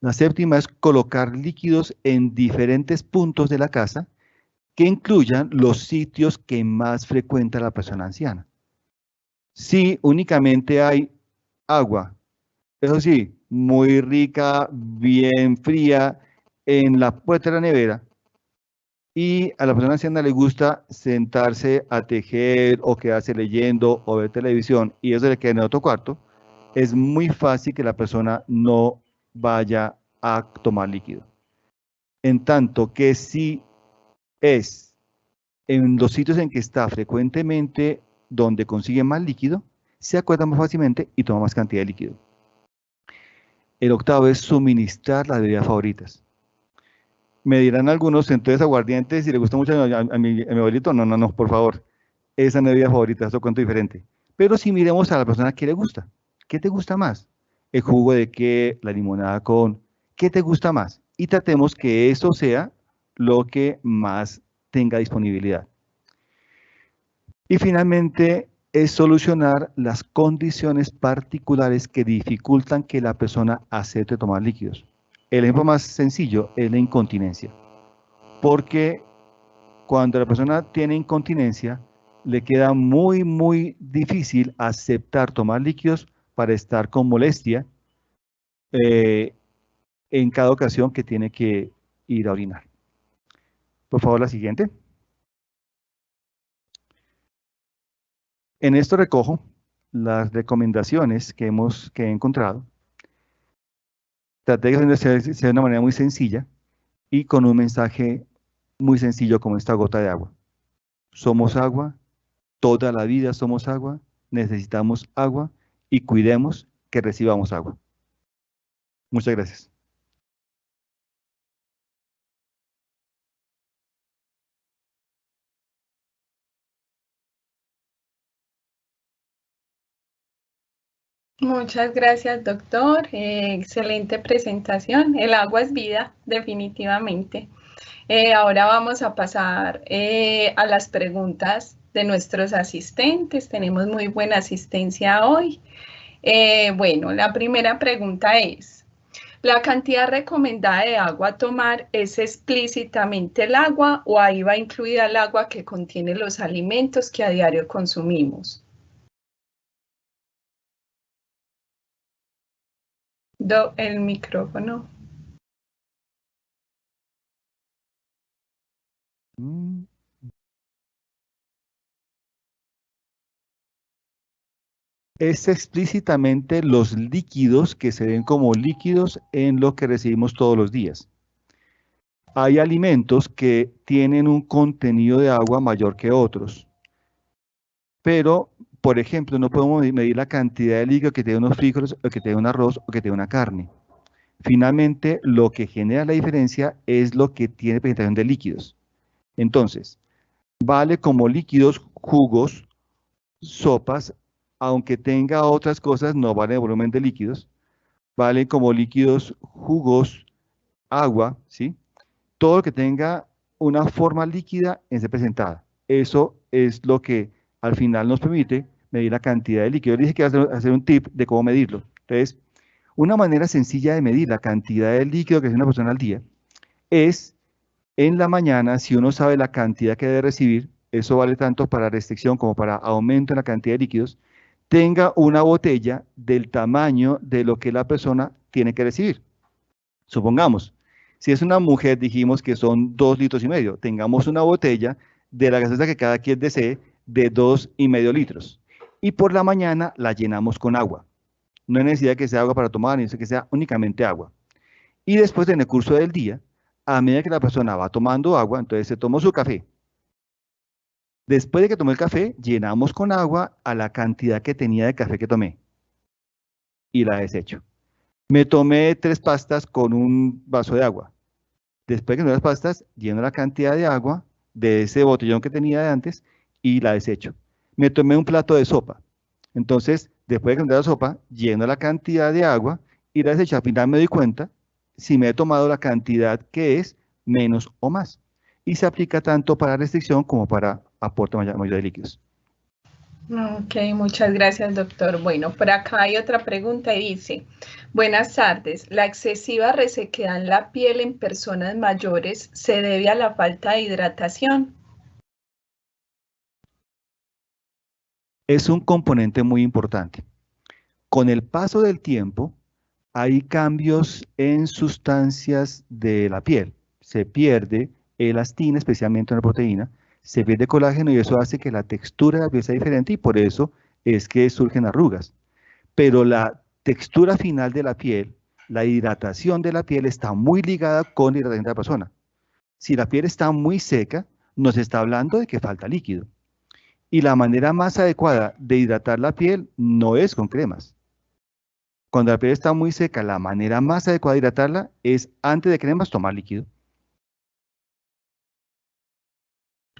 La séptima es colocar líquidos en diferentes puntos de la casa que incluyan los sitios que más frecuenta la persona anciana. Si únicamente hay agua, eso sí, muy rica, bien fría, en la puerta de la nevera, y a la persona anciana le gusta sentarse a tejer o quedarse leyendo o ver televisión, y eso le queda en otro cuarto, es muy fácil que la persona no vaya a tomar líquido. En tanto que si es en los sitios en que está frecuentemente donde consigue más líquido, se acuerda más fácilmente y toma más cantidad de líquido. El octavo es suministrar las bebidas favoritas. Me dirán algunos, entonces aguardientes, si le gusta mucho a mi abuelito, no, por favor. Esa no es bebida favorita, eso cuento diferente. Pero si miremos a la persona que le gusta, ¿qué te gusta más? ¿El jugo de qué? ¿La limonada con? ¿Qué te gusta más? Y tratemos que eso sea lo que más tenga disponibilidad. Y finalmente es solucionar las condiciones particulares que dificultan que la persona acepte tomar líquidos. El ejemplo más sencillo es la incontinencia, porque cuando la persona tiene incontinencia, le queda muy difícil aceptar tomar líquidos para estar con molestia en cada ocasión que tiene que ir a orinar. Por favor, la siguiente. En esto recojo las recomendaciones que he encontrado. Traté de hacer de una manera muy sencilla y con un mensaje muy sencillo como esta gota de agua. Somos agua, toda la vida somos agua, necesitamos agua y cuidemos que recibamos agua. Muchas gracias. Muchas gracias, doctor. Excelente presentación. El agua es vida, definitivamente. Ahora vamos a pasar a las preguntas de nuestros asistentes. Tenemos muy buena asistencia hoy. Bueno, la primera pregunta es, ¿la cantidad recomendada de agua a tomar es explícitamente el agua o ahí va incluida el agua que contiene los alimentos que a diario consumimos? El micrófono. Es explícitamente los líquidos que se ven como líquidos en lo que recibimos todos los días. Hay alimentos que tienen un contenido de agua mayor que otros, pero, por ejemplo, no podemos medir la cantidad de líquido que tiene unos frijoles, o que tiene un arroz, o que tiene una carne. Finalmente, lo que genera la diferencia es lo que tiene presentación de líquidos. Entonces, vale como líquidos, jugos, sopas, aunque tenga otras cosas, no vale el volumen de líquidos. Vale como líquidos, jugos, agua, ¿sí? Todo lo que tenga una forma líquida en ser presentada. Eso es lo que al final nos permite medir la cantidad de líquido. Yo dije que iba a hacer un tip de cómo medirlo. Entonces, una manera sencilla de medir la cantidad de líquido que hace una persona al día es en la mañana, si uno sabe la cantidad que debe recibir, eso vale tanto para restricción como para aumento en la cantidad de líquidos, tenga una botella del tamaño de lo que la persona tiene que recibir. Supongamos, Si es una mujer, dijimos que son 2,5 litros. Tengamos una botella de la gaseosa que cada quien desee de 2,5 litros. Y por la mañana la llenamos con agua. No hay necesidad que sea agua para tomar, ni que sea únicamente agua. Y después, en el curso del día, a medida que la persona va tomando agua, entonces se tomó su café. Después de que tomé el café, llenamos con agua a la cantidad que tenía de café que tomé. Y la desecho. Me tomé 3 pastas con un vaso de agua. Después de que tomé las pastas, lleno la cantidad de agua de ese botellón que tenía de antes y la desecho. Me tomé un plato de sopa. Entonces, después de que tomé la sopa, lleno la cantidad de agua y la desecho. Al final me doy cuenta si me he tomado la cantidad que es menos o más. Y se aplica tanto para restricción como para aporte mayor de líquidos. Ok, muchas gracias, doctor. Bueno, por acá hay otra pregunta y dice, buenas tardes, ¿la excesiva resequedad en la piel en personas mayores se debe a la falta de hidratación? Es un componente muy importante. Con el paso del tiempo, hay cambios en sustancias de la piel. Se pierde elastina, especialmente en la proteína, se pierde colágeno y eso hace que la textura de la piel sea diferente y por eso es que surgen arrugas. Pero la textura final de la piel, la hidratación de la piel está muy ligada con la hidratación de la persona. Si la piel está muy seca, nos está hablando de que falta líquido. Y la manera más adecuada de hidratar la piel no es con cremas. Cuando la piel está muy seca, la manera más adecuada de hidratarla es antes de cremas tomar líquido.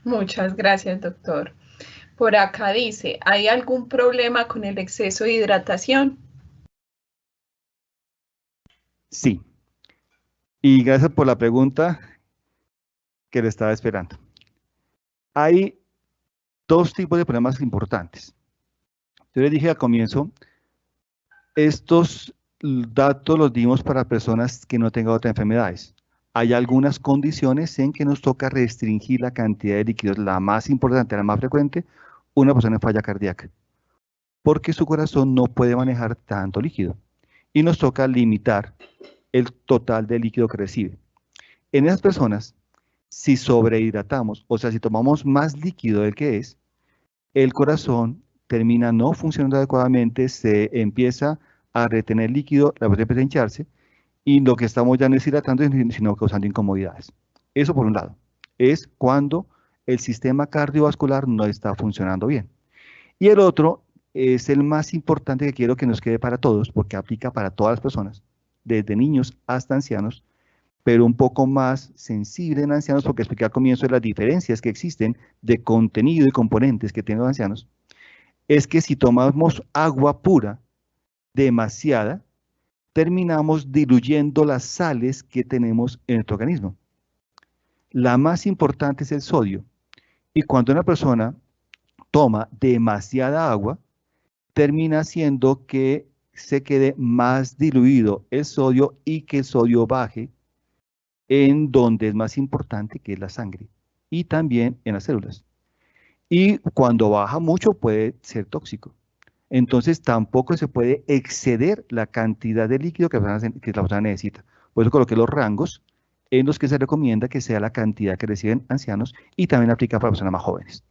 Muchas gracias, doctor. Por acá dice, ¿hay algún problema con el exceso de hidratación? Sí. Y gracias por la pregunta que le estaba esperando. Hay 2 tipos de problemas importantes. Yo les dije al comienzo, estos datos los dimos para personas que no tengan otras enfermedades. Hay algunas condiciones en que nos toca restringir la cantidad de líquidos. La más importante, la más frecuente, una persona en falla cardíaca, porque su corazón no puede manejar tanto líquido y nos toca limitar el total de líquido que recibe. En esas personas, si sobrehidratamos, o sea, si tomamos más líquido del que es, el corazón termina no funcionando adecuadamente, se empieza a retener líquido, la presión empieza a hincharse, y lo que estamos ya no es hidratando, sino causando incomodidades. Eso por un lado, es cuando el sistema cardiovascular no está funcionando bien. Y el otro es el más importante que quiero que nos quede para todos, porque aplica para todas las personas, desde niños hasta ancianos, pero un poco más sensible en ancianos, porque expliqué al comienzo de las diferencias que existen de contenido y componentes que tienen los ancianos, es que si tomamos agua pura, demasiada, terminamos diluyendo las sales que tenemos en nuestro organismo. La más importante es el sodio, y cuando una persona toma demasiada agua, termina haciendo que se quede más diluido el sodio y que el sodio baje en donde es más importante, que es la sangre, y también en las células. Y cuando baja mucho puede ser tóxico. Entonces tampoco se puede exceder la cantidad de líquido que la persona necesita. Por eso coloqué los rangos en los que se recomienda que sea la cantidad que reciben ancianos y también aplica para personas más jóvenes.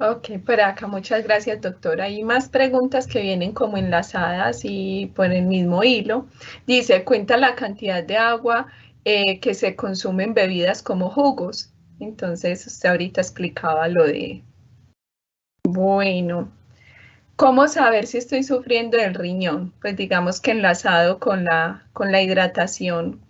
Ok, por acá muchas gracias, doctor. Hay más preguntas que vienen como enlazadas y por el mismo hilo. Dice, cuenta la cantidad de agua que se consume en bebidas como jugos. Entonces, usted ahorita explicaba lo de... Bueno, ¿cómo saber si estoy sufriendo del riñón? Pues digamos que enlazado con la hidratación,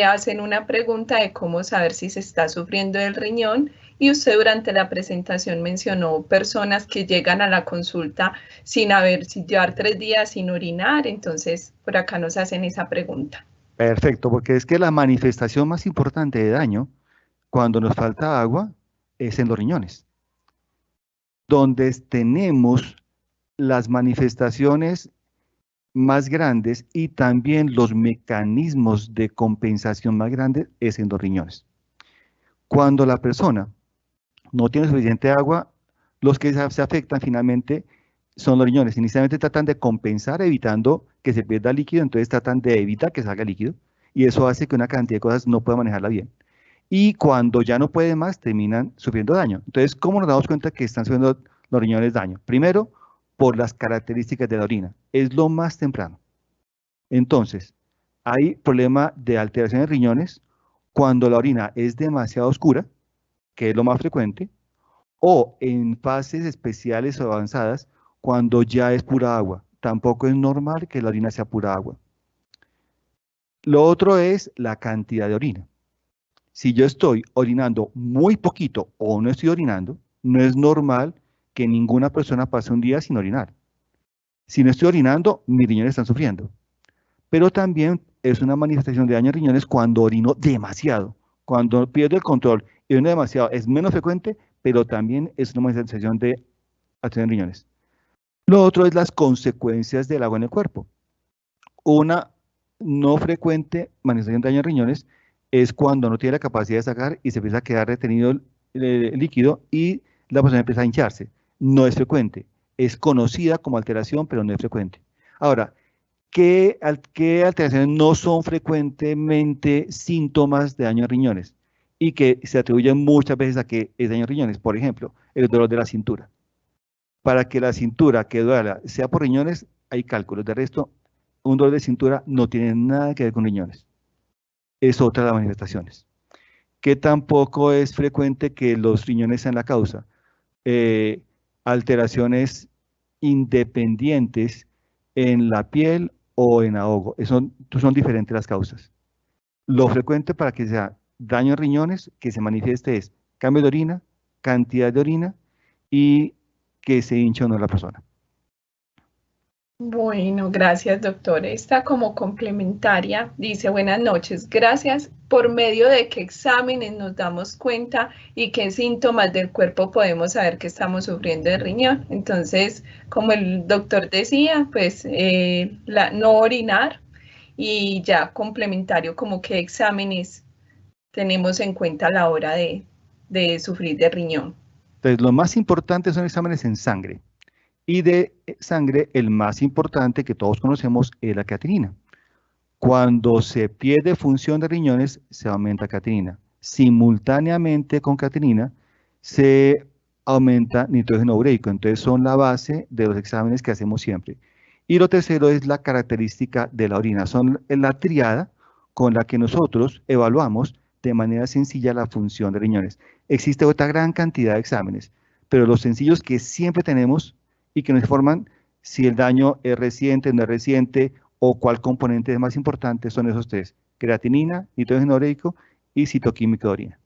hacen una pregunta de cómo saber si se está sufriendo del riñón y usted durante la presentación mencionó personas que llegan a la consulta sin llevar 3 días sin orinar, entonces por acá nos hacen esa pregunta. Perfecto, porque es que la manifestación más importante de daño cuando nos falta agua es en los riñones, donde tenemos las manifestaciones más grandes y también los mecanismos de compensación más grandes es en los riñones. Cuando la persona no tiene suficiente agua, los que se afectan finalmente son los riñones. Inicialmente tratan de compensar evitando que se pierda líquido, entonces tratan de evitar que salga líquido y eso hace que una cantidad de cosas no pueda manejarla bien. Y cuando ya no puede más, terminan sufriendo daño. Entonces, ¿cómo nos damos cuenta que están sufriendo los riñones daño? Primero, por las características de la orina. Es lo más temprano. Entonces, hay problema de alteración de riñones cuando la orina es demasiado oscura, que es lo más frecuente, o en fases especiales o avanzadas, cuando ya es pura agua. Tampoco es normal que la orina sea pura agua. Lo otro es la cantidad de orina. Si yo estoy orinando muy poquito o no estoy orinando, no es normal que ninguna persona pase un día sin orinar. Si no estoy orinando, mis riñones están sufriendo. Pero también es una manifestación de daño en riñones cuando orino demasiado. Cuando pierdo el control y orino demasiado, es menos frecuente, pero también es una manifestación de acción en riñones. Lo otro es las consecuencias del agua en el cuerpo. Una no frecuente manifestación de daño en riñones es cuando no tiene la capacidad de sacar y se empieza a quedar retenido el líquido y la persona empieza a hincharse. No es frecuente. Es conocida como alteración, pero no es frecuente. Ahora, ¿qué alteraciones no son frecuentemente síntomas de daño en riñones? Y que se atribuyen muchas veces a que es daño en riñones. Por ejemplo, el dolor de la cintura. Para que la cintura que duela sea por riñones, hay cálculos. De resto, un dolor de cintura no tiene nada que ver con riñones. Es otra de las manifestaciones. Que tampoco es frecuente que los riñones sean la causa. Alteraciones independientes en la piel o en ahogo. Son diferentes las causas. Lo frecuente para que sea daño en riñones que se manifieste es cambio de orina, cantidad de orina y que se hinche o no la persona. Bueno, gracias, doctor. Esta como complementaria dice, buenas noches, gracias. ¿Por medio de qué exámenes nos damos cuenta y qué síntomas del cuerpo podemos saber que estamos sufriendo de riñón? Entonces, como el doctor decía, pues no orinar y ya complementario, como qué exámenes tenemos en cuenta a la hora de sufrir de riñón. Entonces, lo más importante son exámenes en sangre. Y de sangre, el más importante que todos conocemos es la creatinina. Cuando se pierde función de riñones, se aumenta creatinina. Simultáneamente con creatinina, se aumenta nitrógeno ureico. Entonces, son la base de los exámenes que hacemos siempre. Y lo tercero es la característica de la orina. Son la triada con la que nosotros evaluamos de manera sencilla la función de riñones. Existe otra gran cantidad de exámenes, pero los sencillos que siempre tenemos y que nos informan si el daño es reciente, no es reciente, o cuál componente es más importante, son esos tres: creatinina, nitrógeno ureico y citoquímica de orina.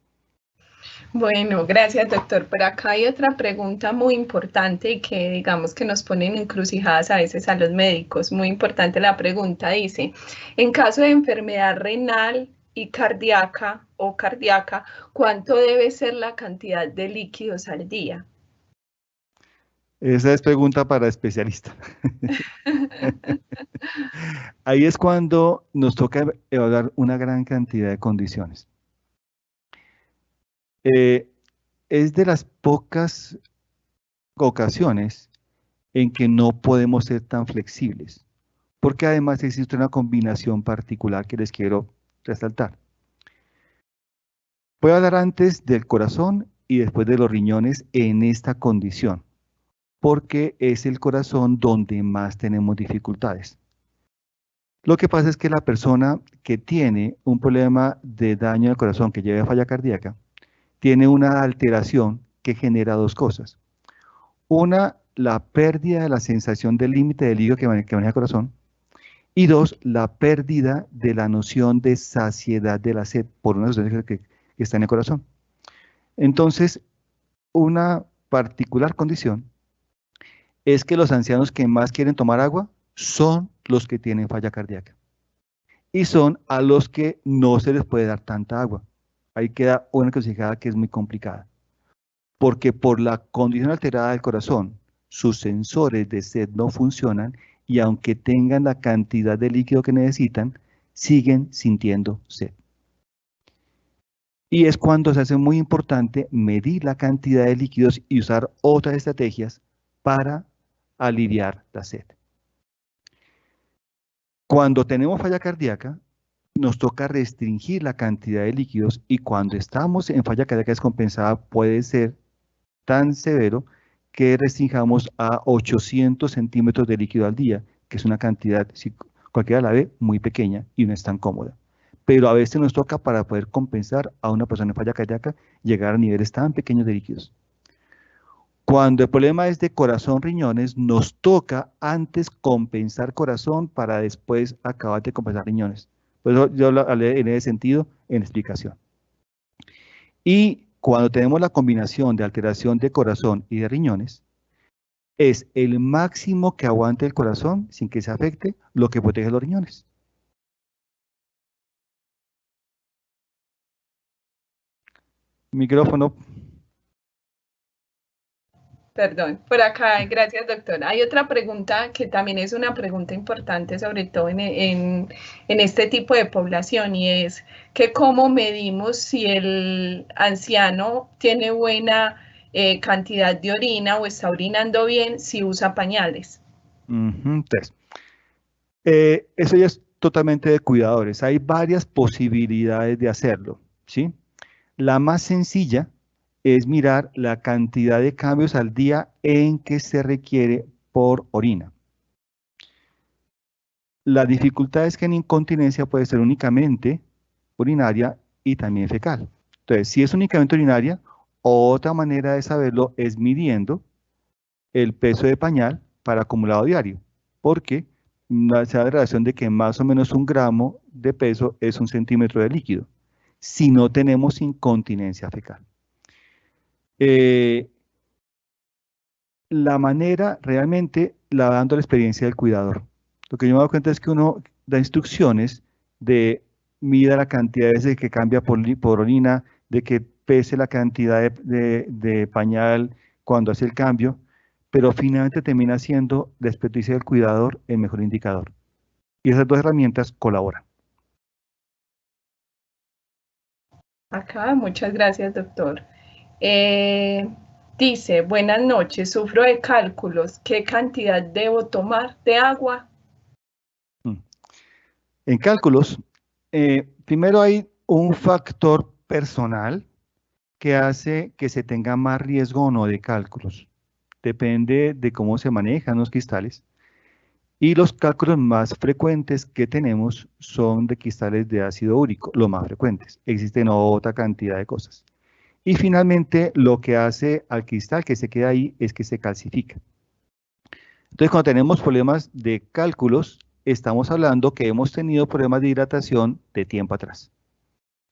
Bueno, gracias, doctor. Pero acá hay otra pregunta muy importante y que digamos que nos ponen encrucijadas a veces a los médicos. Muy importante la pregunta, dice, en caso de enfermedad renal y cardíaca o cardíaca, ¿cuánto debe ser la cantidad de líquidos al día? Esa es pregunta para especialista. Ahí es cuando nos toca evaluar una gran cantidad de condiciones. Es de las pocas ocasiones en que no podemos ser tan flexibles, porque además existe una combinación particular que les quiero resaltar. Voy a hablar antes del corazón y después de los riñones en esta condición, porque es el corazón donde más tenemos dificultades. Lo que pasa es que la persona que tiene un problema de daño del corazón que lleva a falla cardíaca, tiene una alteración que genera dos cosas. Una, la pérdida de la sensación del límite del líquido que maneja el corazón. Y dos, la pérdida de la noción de saciedad de la sed por una sustancia que está en el corazón. Entonces, una particular condición es que los ancianos que más quieren tomar agua son los que tienen falla cardíaca. Y son a los que no se les puede dar tanta agua. Ahí queda una encrucijada que es muy complicada. Porque por la condición alterada del corazón, sus sensores de sed no funcionan y aunque tengan la cantidad de líquido que necesitan, siguen sintiendo sed. Y es cuando se hace muy importante medir la cantidad de líquidos y usar otras estrategias para aliviar la sed. Cuando tenemos falla cardíaca, nos toca restringir la cantidad de líquidos y cuando estamos en falla cardíaca descompensada puede ser tan severo que restringamos a 800 centímetros de líquido al día, que es una cantidad, si cualquiera la ve, muy pequeña y no es tan cómoda. Pero a veces nos toca para poder compensar a una persona en falla cardíaca llegar a niveles tan pequeños de líquidos. Cuando el problema es de corazón-riñones, nos toca antes compensar corazón para después acabar de compensar riñones. Por eso yo lo hablé en ese sentido en la explicación. Y cuando tenemos la combinación de alteración de corazón y de riñones, es el máximo que aguante el corazón sin que se afecte lo que protege los riñones. Micrófono. Perdón, por acá, gracias doctor. Hay otra pregunta que también es una pregunta importante, sobre todo en este tipo de población, y es que cómo medimos si el anciano tiene buena cantidad de orina o está orinando bien si usa pañales. Entonces, eso ya es totalmente de cuidadores. Hay varias posibilidades de hacerlo, ¿sí? La más sencilla es mirar la cantidad de cambios al día en que se requiere por orina. La dificultad es que en incontinencia puede ser únicamente urinaria y también fecal. Entonces, si es únicamente urinaria, otra manera de saberlo es midiendo el peso de pañal para acumulado diario, porque se da la relación de que más o menos 1 gramo de peso es 1 centímetro de líquido, si no tenemos incontinencia fecal. La manera realmente la va dando la experiencia del cuidador. Lo que yo me doy cuenta es que uno da instrucciones de mida la cantidad de veces que cambia por orina, de que pese la cantidad de pañal cuando hace el cambio, pero finalmente termina siendo la experticia del cuidador el mejor indicador. Y esas dos herramientas colaboran. Acá, muchas gracias doctor. Dice, buenas noches, sufro de cálculos, ¿qué cantidad debo tomar de agua? En cálculos, primero hay un factor personal que hace que se tenga más riesgo o no de cálculos. Depende de cómo se manejan los cristales. Y los cálculos más frecuentes que tenemos son de cristales de ácido úrico, los más frecuentes. Existen otra cantidad de cosas. Y finalmente, lo que hace al cristal que se queda ahí es que se calcifica. Entonces, cuando tenemos problemas de cálculos, estamos hablando que hemos tenido problemas de hidratación de tiempo atrás.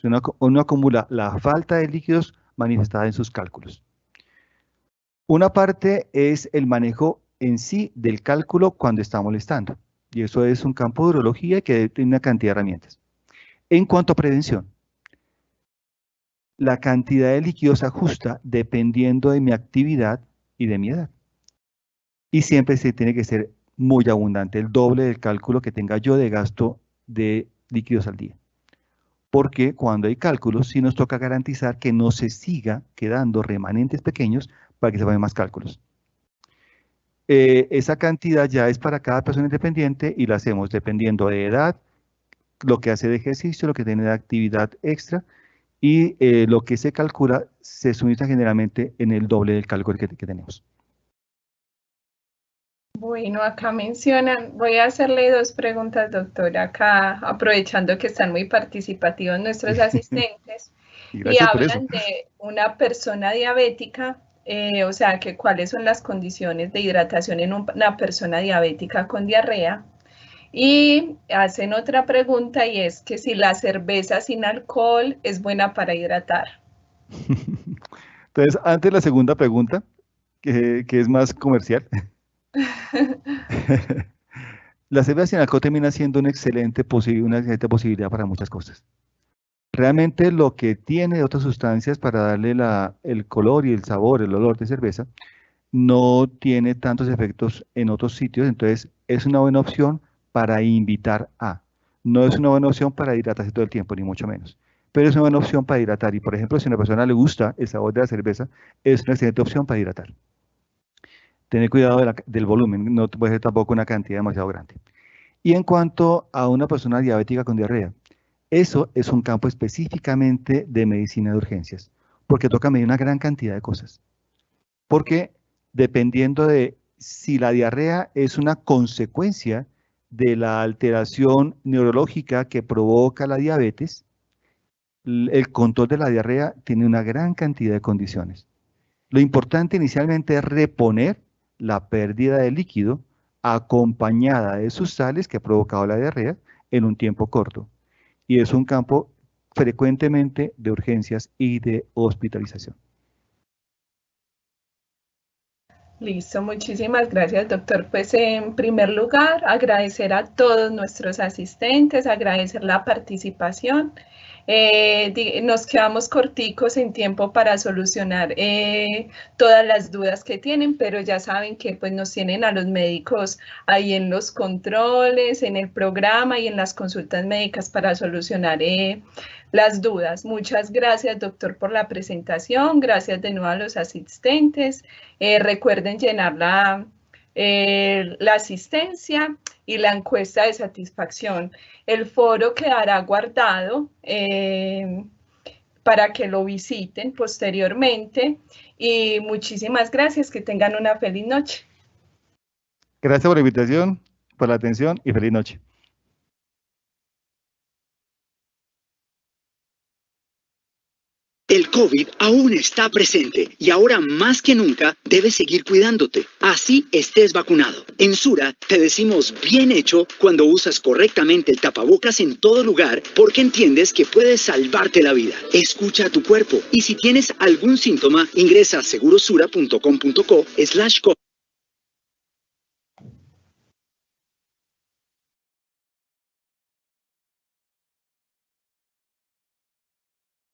Uno acumula la falta de líquidos manifestada en sus cálculos. Una parte es el manejo en sí del cálculo cuando está molestando. Y eso es un campo de urología que tiene una cantidad de herramientas. En cuanto a prevención, la cantidad de líquido se ajusta dependiendo de mi actividad y de mi edad. Y siempre se tiene que ser muy abundante, el doble del cálculo que tenga yo de gasto de líquidos al día. Porque cuando hay cálculos, sí nos toca garantizar que no se siga quedando remanentes pequeños para que se vayan más cálculos. Esa cantidad ya es para cada persona independiente y la hacemos dependiendo de edad, lo que hace de ejercicio, lo que tiene de actividad extra y lo que se calcula se suministra generalmente en el doble del cálculo que tenemos. Bueno, acá mencionan, voy a hacerle 2 preguntas, doctor, acá aprovechando que están muy participativos nuestros asistentes, y hablan de una persona diabética, o sea, que cuáles son las condiciones de hidratación en una persona diabética con diarrea, y hacen otra pregunta y es que si la cerveza sin alcohol es buena para hidratar. Entonces, antes la segunda pregunta, que es más comercial. La cerveza sin alcohol termina siendo una excelente posibilidad para muchas cosas. Realmente lo que tiene de otras sustancias para darle el color y el sabor, el olor de cerveza, no tiene tantos efectos en otros sitios, entonces es una buena opción para invitar a. No es una buena opción para hidratarse todo el tiempo, ni mucho menos. Pero es una buena opción para hidratar. Y por ejemplo, si a una persona le gusta el sabor de la cerveza, es una excelente opción para hidratar. Tener cuidado del volumen, no puede ser tampoco una cantidad demasiado grande. Y en cuanto a una persona diabética con diarrea, Eso es un campo específicamente de medicina de urgencias, porque toca medir una gran cantidad de cosas. Porque dependiendo de si la diarrea es una consecuencia de la alteración neurológica que provoca la diabetes, el control de la diarrea tiene una gran cantidad de condiciones. Lo importante inicialmente es reponer la pérdida de líquido acompañada de sus sales que ha provocado la diarrea en un tiempo corto. Y es un campo frecuentemente de urgencias y de hospitalización. Listo, muchísimas gracias, doctor. Pues en primer lugar, agradecer a todos nuestros asistentes, agradecer la participación. Nos quedamos corticos en tiempo para solucionar todas las dudas que tienen, pero ya saben que pues nos tienen a los médicos ahí en los controles, en el programa y en las consultas médicas para solucionar las dudas. Muchas gracias, doctor, por la presentación. Gracias de nuevo a los asistentes. Recuerden llenar la asistencia y la encuesta de satisfacción. El foro quedará guardado para que lo visiten posteriormente. Y muchísimas gracias. Que tengan una feliz noche. Gracias por la invitación, por la atención y feliz noche. El COVID aún está presente y ahora más que nunca debes seguir cuidándote. Así estés vacunado. En Sura te decimos bien hecho cuando usas correctamente el tapabocas en todo lugar porque entiendes que puedes salvarte la vida. Escucha a tu cuerpo y si tienes algún síntoma ingresa a segurosura.com.co/COVID.